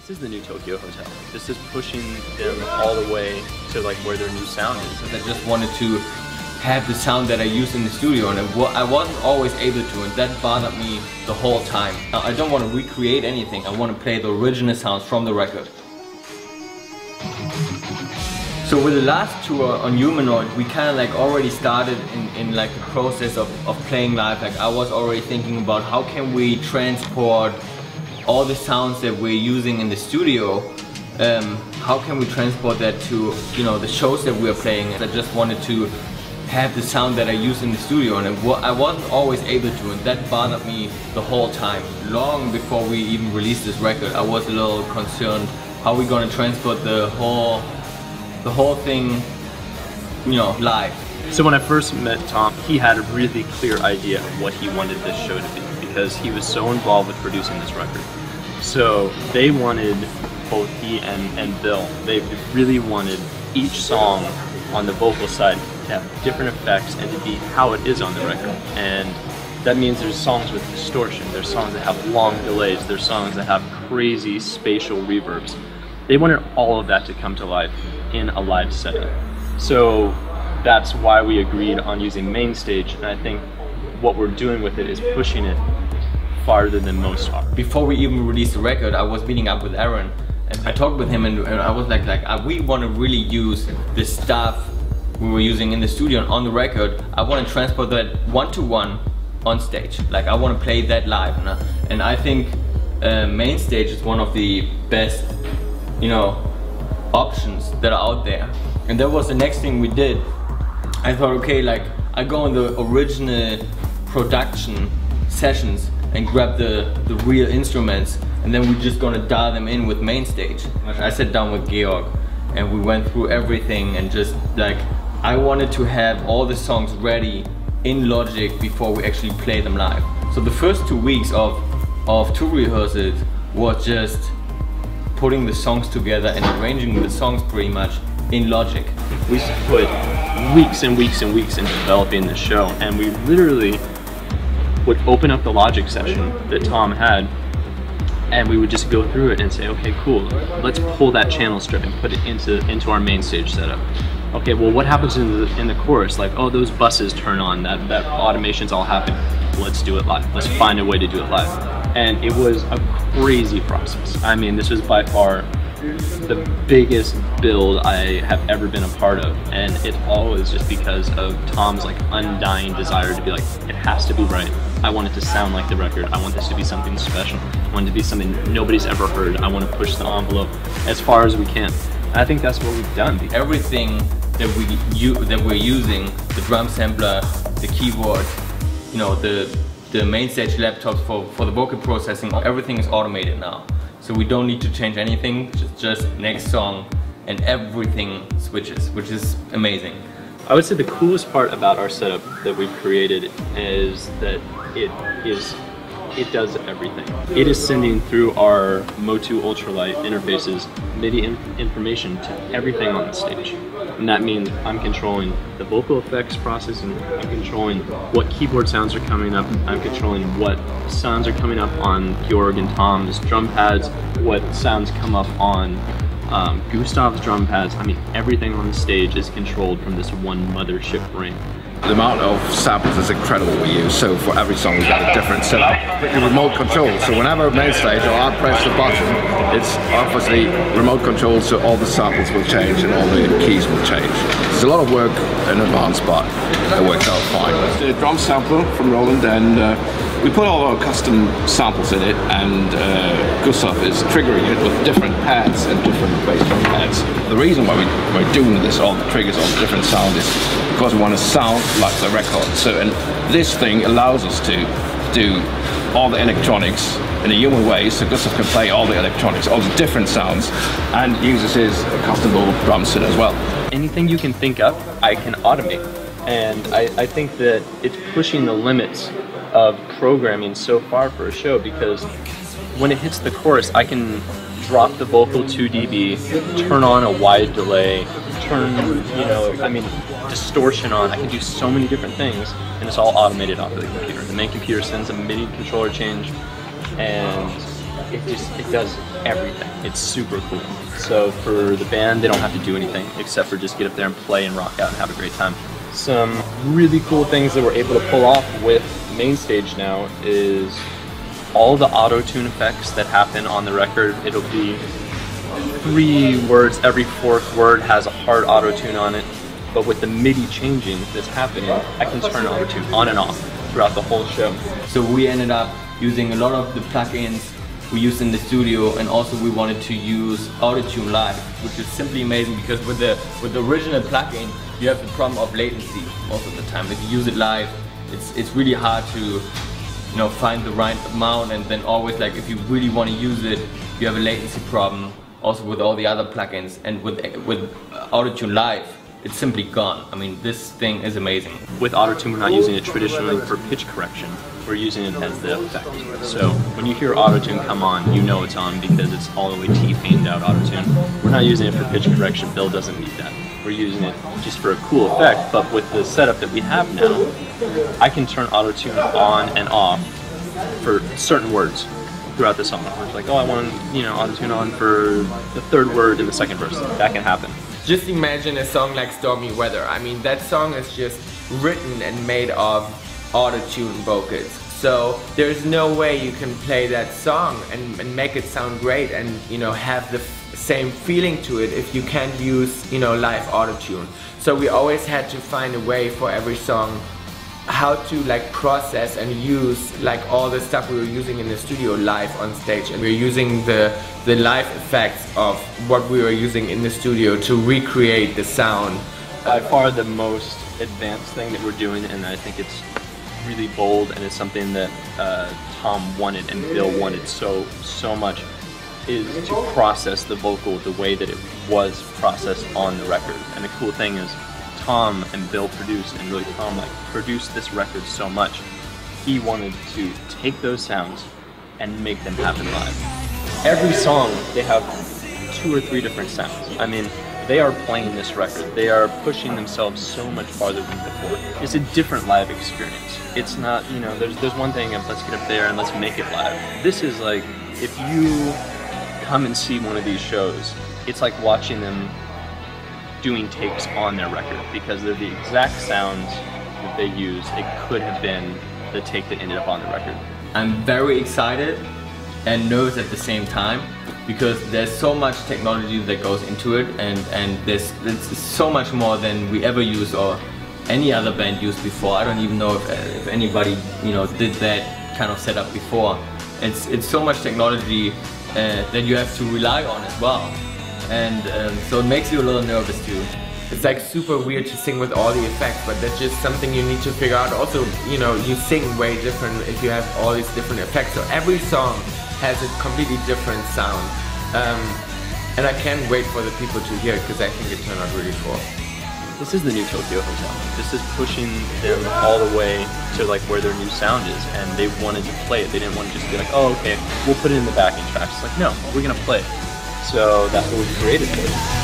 This is the new Tokyo Hotel. This is pushing them all the way to like where their new sound is. I just wanted to have the sound that I use in the studio, and I wasn't always able to, and that bothered me the whole time. I don't want to recreate anything. I want to play the original sounds from the record. So with the last tour on Humanoid, we kind of like already started in like the process of playing live. Like I was already thinking about how can we transport all the sounds that we're using in the studio, how can we transport that to, you know, the shows that we're playing. I just wanted to have the sound that I use in the studio, and I wasn't always able to, and that bothered me the whole time. Long before we even released this record, I was a little concerned how we're gonna transport the whole thing, you know, live. So when I first met Tom, he had a really clear idea of what he wanted this show to be, because he was so involved with producing this record. So they wanted, both he and Bill, they really wanted each song on the vocal side to have different effects and to be how it is on the record. And that means there's songs with distortion, there's songs that have long delays, there's songs that have crazy spatial reverbs. They wanted all of that to come to life in a live setting. So that's why we agreed on using main stage, and I think what we're doing with it is pushing it farther than most are. Before we even released the record, I was meeting up with Aaron, and I talked with him, and I was like we want to really use the stuff we were using in the studio and on the record. I want to transport that one-to-one on stage. Like I want to play that live, and I think main stage is one of the best, you know, options that are out there. And that was the next thing we did. I thought, okay, like I go on the original production sessions and grab the real instruments, and then we're just gonna dial them in with main stage. I sat down with Georg and we went through everything, and just like I wanted to have all the songs ready in Logic before we actually play them live. So the first 2 weeks of tour rehearsals was just putting the songs together and arranging the songs pretty much in Logic. We put weeks and weeks and weeks into developing the show, and we literally would open up the Logic session that Tom had, and we would just go through it and say, okay, cool, let's pull that channel strip and put it into our main stage setup. Okay, well, what happens in the chorus? Like, oh, those buses turn on, that automation's all happening. Let's do it live. Let's find a way to do it live. And it was a crazy process. I mean, this was by far the biggest build I have ever been a part of, and it all is just because of Tom's like undying desire to be like, it has to be right. I want it to sound like the record. I want this to be something special. I want it to be something nobody's ever heard. I want to push the envelope as far as we can. And I think that's what we've done. Everything that we're using, the drum sampler, the keyboard, you know, the main stage laptops for the vocal processing, everything is automated now. So we don't need to change anything, just next song, and everything switches, which is amazing. I would say the coolest part about our setup that we've created is that it does everything. It is sending through our Motu Ultralight interfaces MIDI information to everything on the stage. And that means I'm controlling the vocal effects processing, I'm controlling what keyboard sounds are coming up, I'm controlling what sounds are coming up on Georg and Tom's drum pads, what sounds come up on Gustav's drum pads. I mean, everything on the stage is controlled from this one mothership brain. The amount of samples is incredible we use, so for every song we've got a different setup. The remote control, so whenever main stage or I press the button, it's obviously remote control, so all the samples will change and all the keys will change. There's a lot of work in advance, but it works out fine. The drum sampler from Roland, and we put all our custom samples in it, and Gustav is triggering it with different pads and different bass drum pads. The reason why we're doing this, all the triggers, all the different sound, is because we want to sound like the record. So, and this thing allows us to do all the electronics in a human way, so Gustav can play all the electronics, all the different sounds, and uses his custom-built drum set as well. Anything you can think up, I can automate. And I think that it's pushing the limits of programming so far for a show, because when it hits the chorus, I can drop the vocal 2 dB, turn on a wide delay, turn, you know, I mean, distortion on. I can do so many different things, and it's all automated off of the computer. The main computer sends a MIDI controller change, and it does everything. It's super cool. So for the band, they don't have to do anything except for just get up there and play and rock out and have a great time. Some really cool things that we're able to pull off with Mainstage now is all the auto-tune effects that happen on the record. It'll be 3 words, every 4th word has a hard auto-tune on it. But with the MIDI changing that's happening, I can turn auto-tune on and off throughout the whole show. So we ended up using a lot of the plugins we used in the studio, and also we wanted to use auto-tune live, which is simply amazing because with the original plugin, you have the problem of latency most of the time. If you use it live, it's really hard to find the right amount, and then always like if you really want to use it, you have a latency problem. Also with all the other plugins, and with auto-tune live, it's simply gone. I mean, this thing is amazing. With auto-tune, we're not using it traditionally for pitch correction. We're using it as the effect. So when you hear auto-tune come on, you know it's on because it's all the way T-paned out auto-tune. We're not using it for pitch correction. Bill doesn't need that. We're using it just for a cool effect, but with the setup that we have now, I can turn auto-tune on and off for certain words throughout the song. It's like, oh, I want auto-tune on for the 3rd word in the 2nd verse. That can happen. Just imagine a song like Stormy Weather. I mean, that song is just written and made of auto-tune vocals. So there's no way you can play that song and make it sound great and have the same feeling to it if you can't use live auto-tune. So we always had to find a way for every song how to like process and use like all the stuff we were using in the studio live on stage, and we're using the live effects of what we were using in the studio to recreate the sound. By far the most advanced thing that we're doing, and I think it's really bold, and it's something that Tom wanted and Bill wanted so much, is to process the vocal the way that it was processed on the record. And the cool thing is Tom and Bill produced, and really Tom produced this record so much, he wanted to take those sounds and make them happen live. Every song, they have 2 or 3 different sounds. I mean, they are playing this record. They are pushing themselves so much farther than before. It's a different live experience. It's not, there's one thing of let's get up there and let's make it live. This is like, if you come and see one of these shows, it's like watching them doing takes on their record, because they're the exact sounds that they use. It could have been the take that ended up on the record. I'm very excited and nervous at the same time, because there's so much technology that goes into it, and there's so much more than we ever used or any other band used before. I don't even know if anybody did that kind of setup before. It's so much technology that you have to rely on as well. And so it makes you a little nervous too. It's like super weird to sing with all the effects, but that's just something you need to figure out. Also, you sing way different if you have all these different effects. So every song has a completely different sound. And I can't wait for the people to hear it, because I think it turned out really cool. This is the new Tokyo Hotel. This is pushing them all the way to like where their new sound is, and they wanted to play it. They didn't want to just be like, oh, okay, we'll put it in the backing tracks. It's like, no, we're gonna play it. So that's what we created for it.